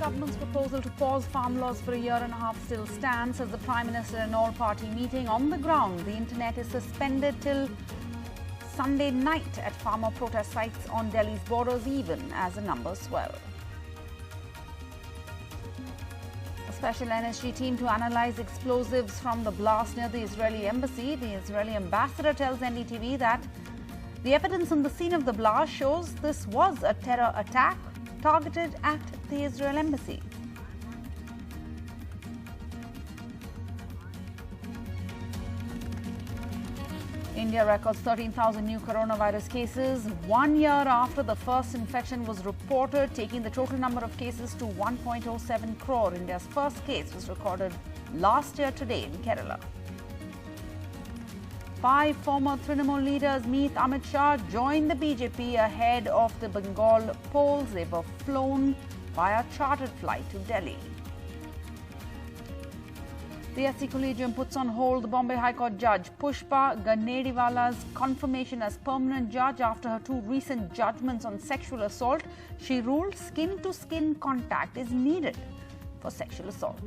government's proposal to pause farm laws for a year and a half still stands, says the Prime Minister in an all-party meeting. On the ground, the internet is suspended till Sunday night at farmer protest sites on Delhi's borders, even as the numbers swell. A special NSG team to analyze explosives from the blast near the Israeli embassy. The Israeli ambassador tells NDTV that the evidence on the scene of the blast shows this was a terror attack targeted at the Israel embassy. India records 13,000 new coronavirus cases 1 year after the first infection was reported, taking the total number of cases to 1.07 crore. India's first case was recorded last year today in Kerala. 5 former Trinamool leaders meet Amit Shah, joined the BJP ahead of the Bengal polls. They were flown via chartered flight to Delhi. The SC Collegium puts on hold the Bombay High Court judge Pushpa Ganediwala's confirmation as permanent judge after her 2 recent judgments on sexual assault. She ruled skin-to-skin contact is needed for sexual assault.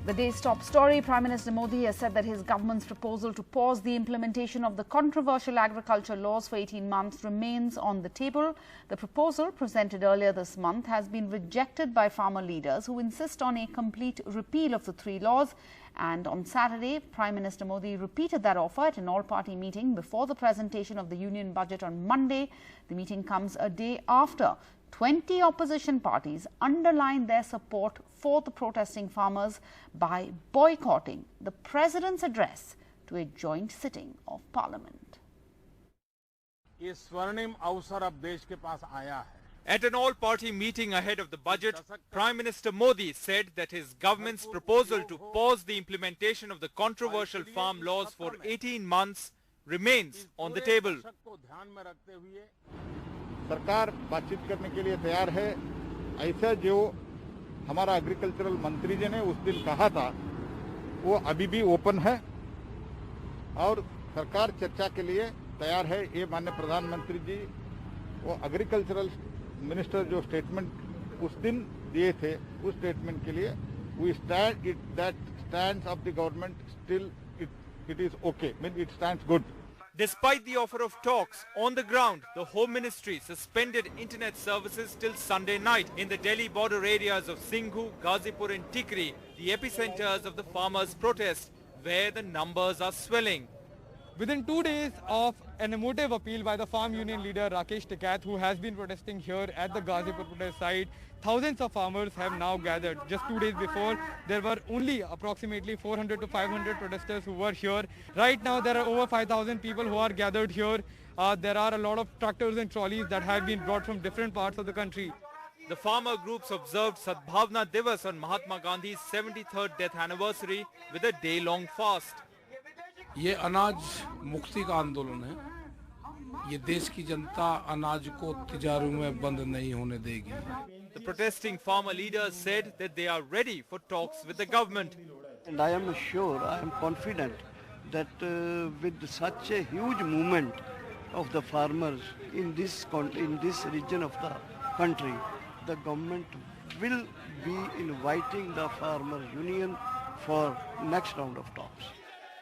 The day's top story, Prime Minister Modi has said that his government's proposal to pause the implementation of the controversial agriculture laws for 18 months remains on the table. The proposal, presented earlier this month, has been rejected by farmer leaders who insist on a complete repeal of the 3 laws. And on Saturday, Prime Minister Modi repeated that offer at an all-party meeting before the presentation of the union budget on Monday. The meeting comes a day after 20 opposition parties underlined their support for the protesting farmers by boycotting the President's address to a joint sitting of Parliament. At an all-party meeting ahead of the budget, Prime Minister Modi said that his government's proposal to pause the implementation of the controversial farm laws for 18 months remains on the table. सरकार बातचीत करने के लिए तैयार है। ऐसा जो हमारा एग्रीकल्चरल मंत्री जी ने उस दिन कहा था वो अभी भी ओपन है और सरकार चर्चा के लिए तैयार है। ये माननीय प्रधानमंत्री जी वो एग्रीकल्चरल मिनिस्टर जो स्टेटमेंट उस दिन दिए थे उस स्टेटमेंट के लिए we stand it that stands of the government still it is okay mean it stands good. Despite the offer of talks, on the ground, the Home Ministry suspended internet services till Sunday night in the Delhi border areas of Singhu, Ghazipur and Tikri, the epicenters of the farmers' protest, where the numbers are swelling. Within 2 days of an emotive appeal by the farm union leader Rakesh Tikath, who has been protesting here at the Ghazipur protest site, thousands of farmers have now gathered. Just 2 days before, there were only approximately 400 to 500 protesters who were here. Right now, there are over 5,000 people who are gathered here. There are a lot of tractors and trolleys that have been brought from different parts of the country. The farmer groups observed Sadbhavna Divas on Mahatma Gandhi's 73rd death anniversary with a day-long fast. ये अनाज मुक्ति का आंदोलन है। ये देश की जनता अनाज को तिजारों में बंद नहीं होने देगी। The protesting farmer leaders said that they are ready for talks with the government. And I am sure, I am confident that with such a huge movement of the farmers in this region of the country, the government will be inviting the farmer union for next round of talks.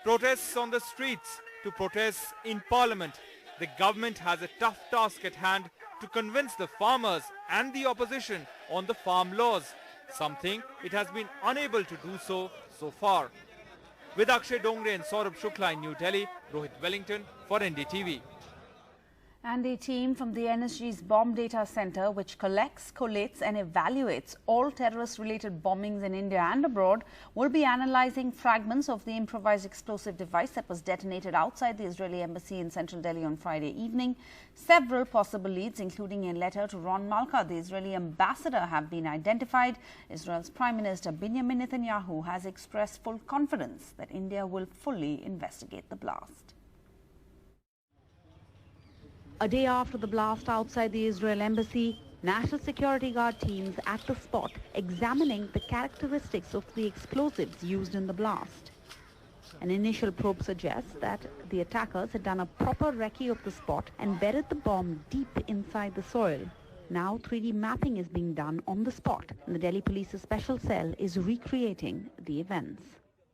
Protests on the streets to protests in Parliament. The government has a tough task at hand to convince the farmers and the opposition on the farm laws, something it has been unable to do so far. With Akshay Dongre and Saurabh Shukla in New Delhi, Rohit Wellington for NDTV. And a team from the NSG's Bomb Data Center, which collects, collates and evaluates all terrorist-related bombings in India and abroad, will be analyzing fragments of the improvised explosive device that was detonated outside the Israeli embassy in central Delhi on Friday evening. Several possible leads, including a letter to Ron Malka, the Israeli ambassador, have been identified. Israel's Prime Minister Benjamin Netanyahu has expressed full confidence that India will fully investigate the blast. A day after the blast outside the Israel embassy, National Security Guard teams at the spot examining the characteristics of the explosives used in the blast. An initial probe suggests that the attackers had done a proper recce of the spot and buried the bomb deep inside the soil. Now 3D mapping is being done on the spot, and the Delhi Police's special cell is recreating the events.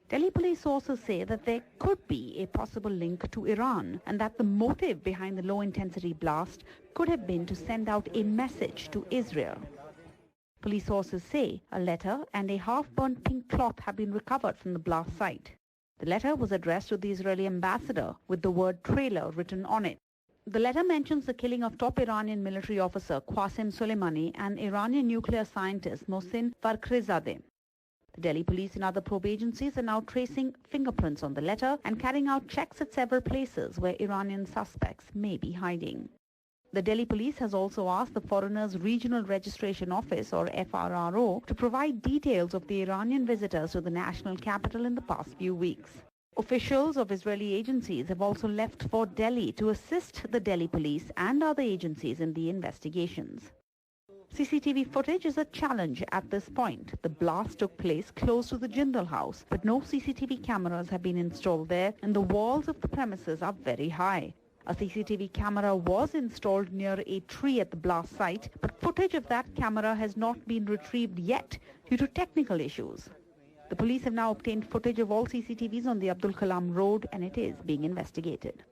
Delhi police sources say that there could be a possible link to Iran and that the motive behind the low-intensity blast could have been to send out a message to Israel. Police sources say a letter and a half-burnt pink cloth have been recovered from the blast site. The letter was addressed to the Israeli ambassador with the word trailer written on it. The letter mentions the killing of top Iranian military officer Qasem Soleimani and Iranian nuclear scientist Mohsen Fakhrizadeh. The Delhi police and other probe agencies are now tracing fingerprints on the letter and carrying out checks at several places where Iranian suspects may be hiding. The Delhi police has also asked the Foreigners Regional Registration Office, or FRRO, to provide details of the Iranian visitors to the national capital in the past few weeks. Officials of Israeli agencies have also left for Delhi to assist the Delhi police and other agencies in the investigations. CCTV footage is a challenge at this point. The blast took place close to the Jindal house, but no CCTV cameras have been installed there and the walls of the premises are very high. A CCTV camera was installed near a tree at the blast site, but footage of that camera has not been retrieved yet due to technical issues. The police have now obtained footage of all CCTVs on the Abdul Kalam Road and it is being investigated.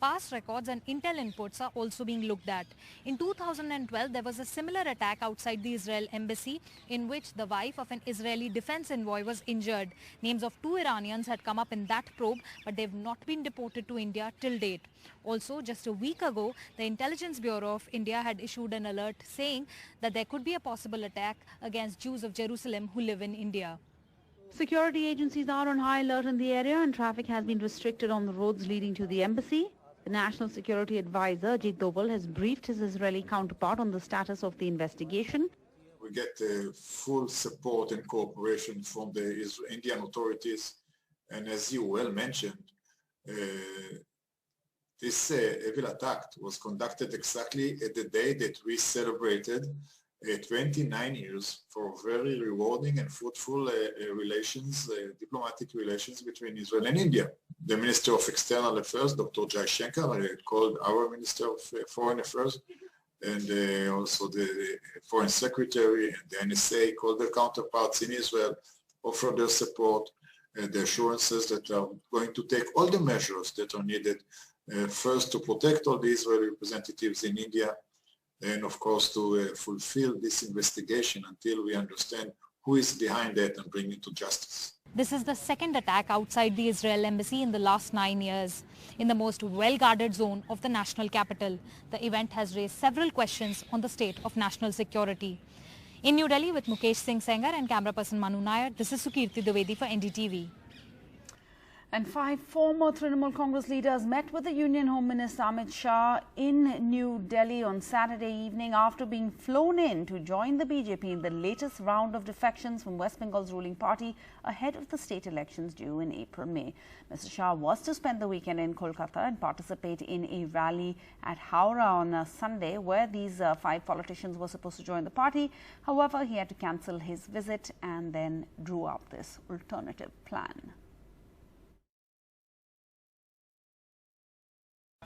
Past records and intel inputs are also being looked at. In 2012, there was a similar attack outside the Israel embassy in which the wife of an Israeli defense envoy was injured. Names of 2 Iranians had come up in that probe, but they've not been deported to India till date. Also, just a week ago, the Intelligence Bureau of India had issued an alert saying that there could be a possible attack against Jews of Jerusalem who live in India. Security agencies are on high alert in the area and traffic has been restricted on the roads leading to the embassy. The National Security Advisor, Ajit Doval, has briefed his Israeli counterpart on the status of the investigation. We get full support and cooperation from the Indian authorities. And as you well mentioned, this evil attack was conducted exactly at the day that we celebrated 29 years for very rewarding and fruitful relations, diplomatic relations between Israel and India. The Minister of External Affairs, Dr. Jai Shankar, called our Minister of Foreign Affairs, and also the Foreign Secretary and the NSA called their counterparts in Israel, offered their support, the assurances that are going to take all the measures that are needed, first to protect all the Israeli representatives in India, and of course to fulfill this investigation until we understand who is behind that and bring it to justice. This is the second attack outside the Israel embassy in the last 9 years, in the most well-guarded zone of the national capital. The event has raised several questions on the state of national security. In New Delhi with Mukesh Singh Sengar and camera person Manu Nair, this is Sukirti Dwivedi for NDTV. And 5 former Trinamool Congress leaders met with the Union Home Minister Amit Shah in New Delhi on Saturday evening after being flown in to join the BJP in the latest round of defections from West Bengal's ruling party ahead of the state elections due in April-May. Mr. Shah was to spend the weekend in Kolkata and participate in a rally at Howrah on Sunday where these 5 politicians were supposed to join the party. However, he had to cancel his visit and then drew up this alternative plan.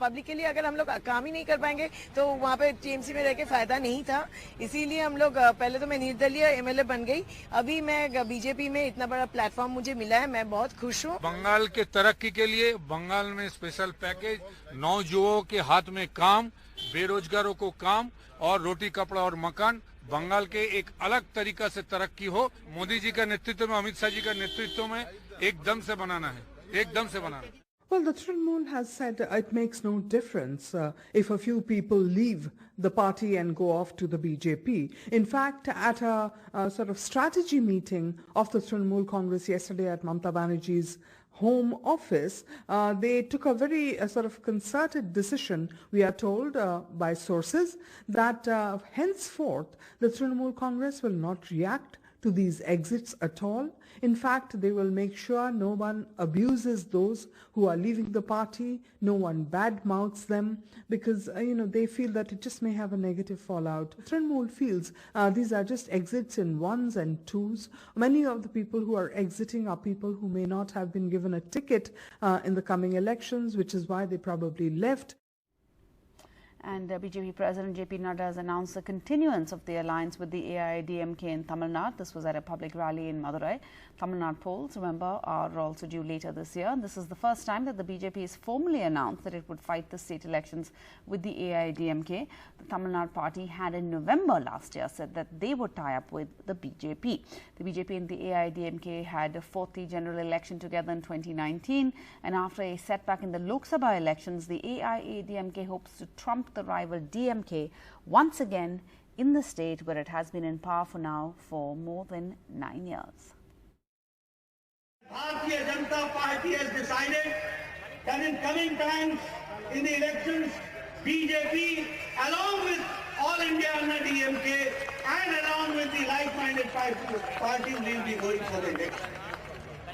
Public के लिए अगर हम लोग काम ही नहीं कर पाएंगे तो वहाँ पे टीएमसी में रह के फायदा नहीं था, इसीलिए हम लोग पहले तो मैं निर्दलीय एमएलए बन गई, अभी मैं बीजेपी में इतना बड़ा प्लेटफॉर्म मुझे मिला है, मैं बहुत खुश हूँ। बंगाल के तरक्की के लिए बंगाल में स्पेशल पैकेज, नौजुवानों के हाथ में काम, बेरोजगारों को काम और रोटी कपड़ा और मकान, बंगाल के एक अलग तरीका से तरक्की हो, मोदी जी का नेतृत्व में, अमित शाह जी का नेतृत्व में एकदम से बनाना है, एकदम से बनाना है। Well, the Trinamool has said it makes no difference if a few people leave the party and go off to the BJP. In fact, at a sort of strategy meeting of the Trinamool Congress yesterday at Mamata Banerjee's home office, they took a very sort of concerted decision, we are told by sources, that henceforth the Trinamool Congress will not react to these exits at all. In fact, they will make sure no one abuses those who are leaving the party, no one badmouths them, because they feel that it just may have a negative fallout. Trinamool feels these are just exits in ones and twos. Many of the people who are exiting are people who may not have been given a ticket in the coming elections, which is why they probably left. And BJP President JP Nadda has announced the continuance of the alliance with the AIADMK in Tamil Nadu. This was at a public rally in Madurai. Tamil Nadu polls, remember, are also due later this year. This is the first time that the BJP has formally announced that it would fight the state elections with the AIADMK. The Tamil Nadu party had in November last year said that they would tie up with the BJP. The BJP and the AIADMK had fought the general election together in 2019. And after a setback in the Lok Sabha elections, the AIADMK hopes to trump the rival DMK once again in the state where it has been in power for now for more than 9 years. Bharatiya Janata Party has decided that in coming times in the elections, BJP along with All India DMK and along with the like-minded parties will be going for the election.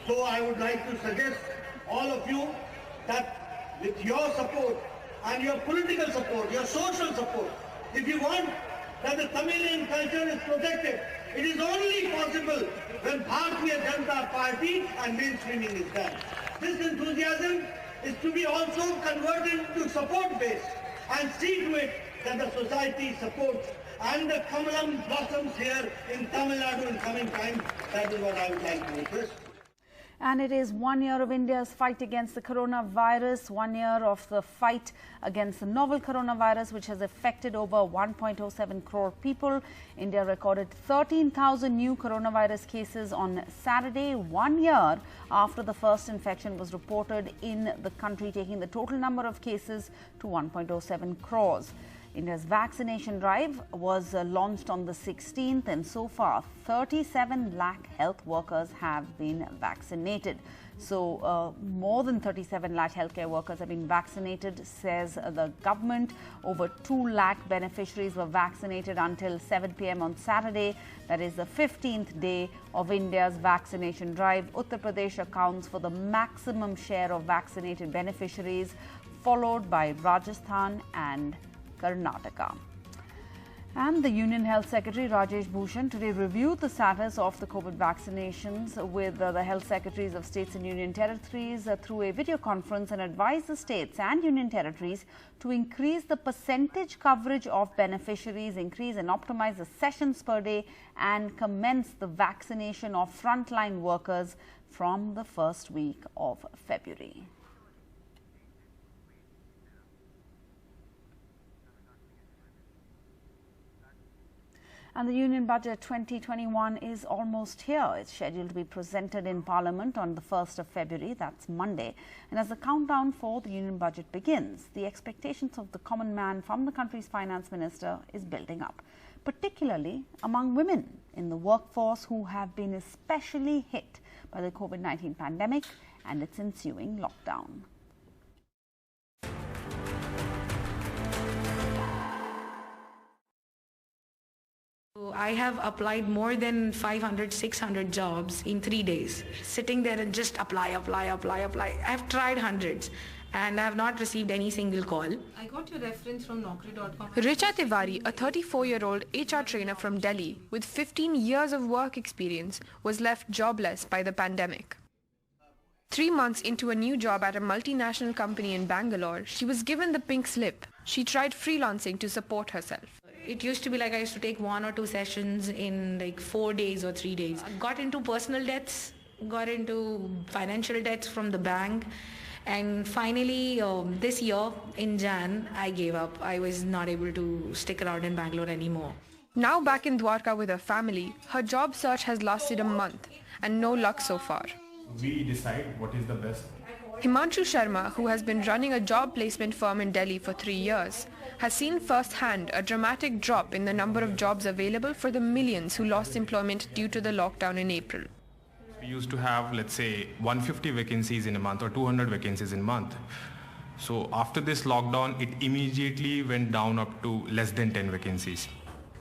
So I would like to suggest all of you that with your support and your political support, your social support, if you want that the Tamilian culture is protected, it is only possible when Bharatiya Janata Party and mainstreaming is done. This enthusiasm is to be also converted to support base and see to it that the society supports and the Kamalam blossoms here in Tamil Nadu in coming time. That is what I would like to request. And it is 1 year of India's fight against the coronavirus, 1 year of the fight against the novel coronavirus, which has affected over 1.07 crore people. India recorded 13,000 new coronavirus cases on Saturday, 1 year after the first infection was reported in the country, taking the total number of cases to 1.07 crores. India's vaccination drive was launched on the 16th, and so far 37 lakh health workers have been vaccinated. So more than 37 lakh healthcare workers have been vaccinated, says the government. Over 2 lakh beneficiaries were vaccinated until 7 p.m. on Saturday. That is the 15th day of India's vaccination drive. Uttar Pradesh accounts for the maximum share of vaccinated beneficiaries, followed by Rajasthan and Karnataka. And the Union Health Secretary Rajesh Bhushan today reviewed the status of the COVID vaccinations with the health secretaries of states and union territories through a video conference, and advised the states and union territories to increase the percentage coverage of beneficiaries, increase and optimize the sessions per day, and commence the vaccination of frontline workers from the first week of February. And the Union Budget 2021 is almost here. It's scheduled to be presented in Parliament on the 1st of February, that's Monday. And as the countdown for the Union Budget begins, the expectations of the common man from the country's finance minister is building up, particularly among women in the workforce who have been especially hit by the COVID-19 pandemic and its ensuing lockdown. I have applied more than 500, 600 jobs in 3 days, sitting there and just apply. I have tried hundreds and I have not received any single call. I got your reference from Naukri.com. Richa Tiwari, a 34-year-old HR trainer from Delhi with 15 years of work experience, was left jobless by the pandemic. 3 months into a new job at a multinational company in Bangalore, she was given the pink slip. She tried freelancing to support herself. It used to be like I used to take 1 or 2 sessions in like 4 days or 3 days. I got into personal debts, got into financial debts from the bank, and finally this year in Jan, I gave up. I was not able to stick around in Bangalore anymore. Now back in Dwarka with her family, her job search has lasted a month and no luck so far. We decide what is the best. Himanshu Sharma, who has been running a job placement firm in Delhi for 3 years, has seen firsthand a dramatic drop in the number of jobs available for the millions who lost employment due to the lockdown in April. We used to have, let's say, 150 vacancies in a month or 200 vacancies in a month. So after this lockdown, it immediately went down up to less than 10 vacancies.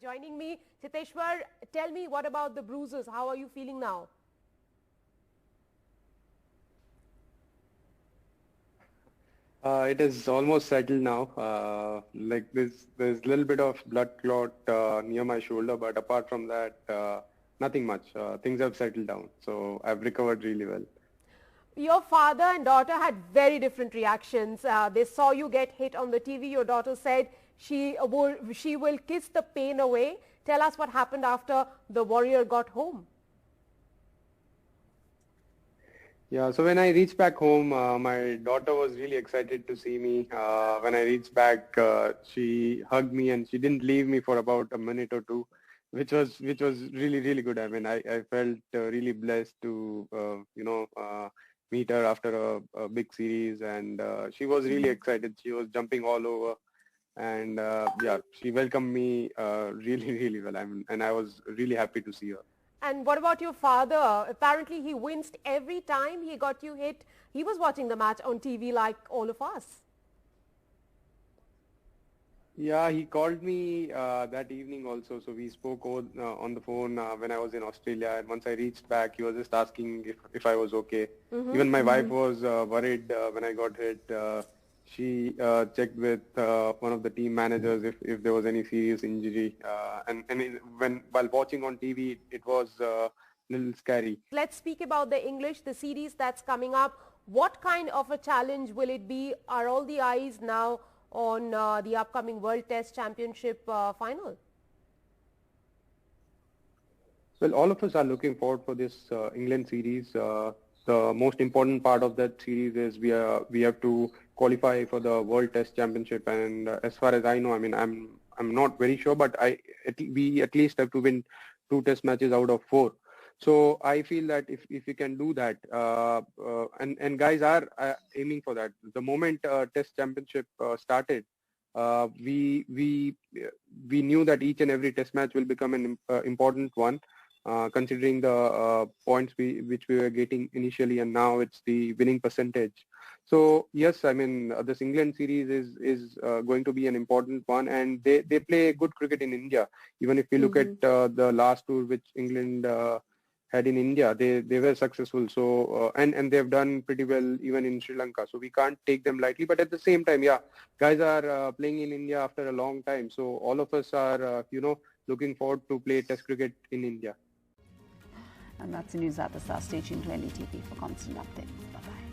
joining me. Chiteshwar, tell me, what about the bruises? How are you feeling now? It is almost settled now. Like there's a little bit of blood clot near my shoulder, but apart from that, nothing much. Things have settled down, so I've recovered really well. Your father and daughter had very different reactions. They saw you get hit on the TV. Your daughter said she will kiss the pain away. Tell us what happened after the warrior got home. Yeah, so when I reached back home, my daughter was really excited to see me. When I reached back, she hugged me and she didn't leave me for about a minute or two, which was really good. I mean, I felt really blessed to meet her after a big series, and she was really excited. She was jumping all over, and yeah, she welcomed me really well. I mean, and I was really happy to see her. And what about your father? Apparently he winced every time he got you hit. He was watching the match on TV like all of us. Yeah, he called me that evening also. So we spoke on the phone when I was in Australia. And once I reached back, he was just asking if I was okay. Even my wife was worried when I got hit. She checked with one of the team managers if there was any serious injury. While watching on TV, it was a little scary. Let's speak about the English, the series that's coming up. What kind of a challenge will it be? Are all the eyes now on the upcoming World Test Championship final? Well, all of us are looking forward for this England series. The most important part of that series is we have to qualify for the World Test Championship, and as far as I know, I mean, I'm not very sure, but we at least have to win 2 Test matches out of 4. So I feel that if we can do that, and guys are aiming for that. The moment Test Championship started, we knew that each and every Test match will become an important one. Considering the points which we were getting initially, and now it's the winning percentage. So yes, I mean this England series is going to be an important one, and they play good cricket in India. Even if we look at the last tour which England had in India, they were successful. So and they've done pretty well even in Sri Lanka. So we can't take them lightly. But at the same time, yeah, guys are playing in India after a long time. So all of us are looking forward to play Test cricket in India. And that's the news at the star. Stay tuned to NDTV for constant updates. Bye-bye.